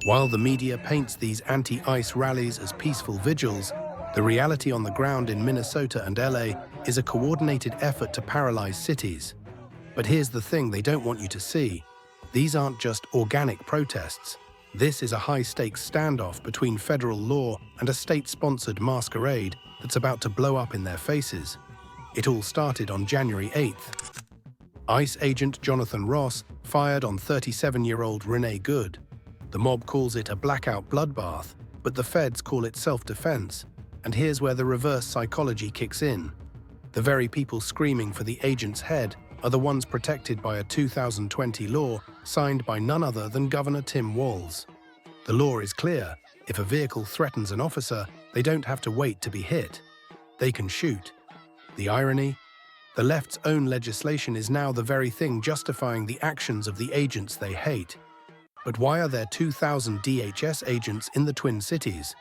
While the media paints these anti-ICE rallies as peaceful vigils, the reality on the ground in Minnesota and LA is a coordinated effort to paralyze cities. But here's the thing they don't want you to see. These aren't just organic protests. This is a high-stakes standoff between federal law and a state-sponsored masquerade that's about to blow up in their faces. It all started on January 8th. ICE agent Jonathan Ross fired on 37-year-old Renee Good. The mob calls it a blackout bloodbath, but the feds call it self-defense. And here's where the reverse psychology kicks in. The very people screaming for the agent's head are the ones protected by a 2020 law signed by none other than Governor Tim Walz. The law is clear. If a vehicle threatens an officer, they don't have to wait to be hit. They can shoot. The irony? The left's own legislation is now the very thing justifying the actions of the agents they hate. But why are there 2,000 DHS agents in the Twin Cities?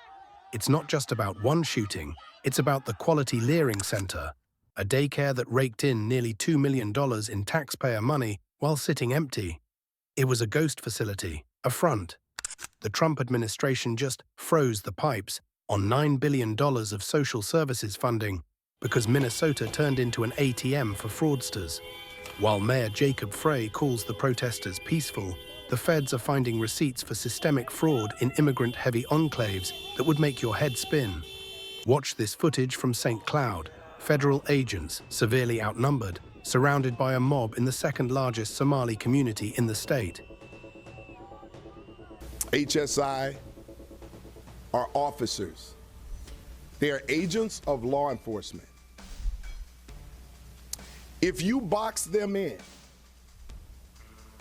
It's not just about one shooting, it's about the Quality Leering Center, a daycare that raked in nearly $2 million in taxpayer money while sitting empty. It was a ghost facility, a front. The Trump administration just froze the pipes on $9 billion of social services funding because Minnesota turned into an ATM for fraudsters. While Mayor Jacob Frey calls the protesters peaceful, the feds are finding receipts for systemic fraud in immigrant-heavy enclaves that would make your head spin. Watch this footage from St. Cloud. Federal agents, severely outnumbered, surrounded by a mob in the second-largest Somali community in the state. HSI are officers. They are agents of law enforcement. If you box them in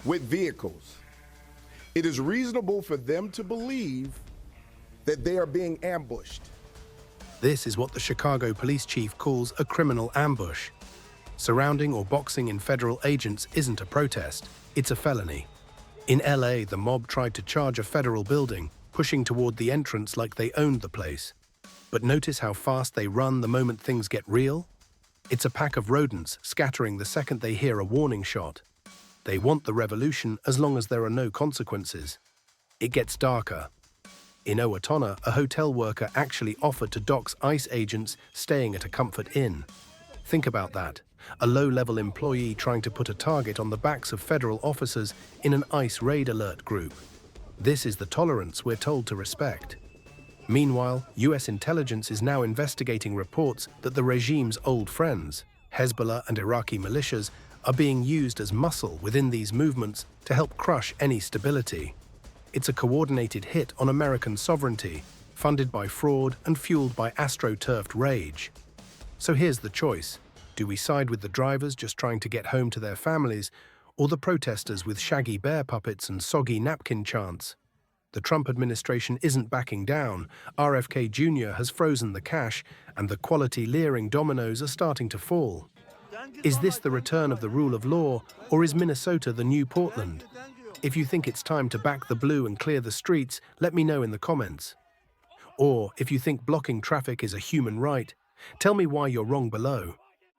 with vehicles, it is reasonable for them to believe that they are being ambushed. This is what the Chicago police chief calls a criminal ambush. Surrounding or boxing in federal agents isn't a protest, it's a felony. In LA, the mob tried to charge a federal building, pushing toward the entrance like they owned the place. But notice how fast they run the moment things get real? It's a pack of rodents scattering the second they hear a warning shot. They want the revolution as long as there are no consequences. It gets darker. In Owatonna, a hotel worker actually offered to dox ICE agents staying at a Comfort Inn. Think about that. A low-level employee trying to put a target on the backs of federal officers in an ICE raid alert group. This is the tolerance we're told to respect. Meanwhile, US intelligence is now investigating reports that the regime's old friends, Hezbollah and Iraqi militias, are being used as muscle within these movements to help crush any stability. It's a coordinated hit on American sovereignty, funded by fraud and fueled by astroturfed rage. So here's the choice. Do we side with the drivers just trying to get home to their families, or the protesters with shaggy bear puppets and soggy napkin chants? The Trump administration isn't backing down. RFK Jr. has frozen the cash, and the quality leering dominoes are starting to fall. Is this the return of the rule of law, or is Minnesota the new Portland? If you think it's time to back the blue and clear the streets, let me know in the comments. Or, if you think blocking traffic is a human right, tell me why you're wrong below.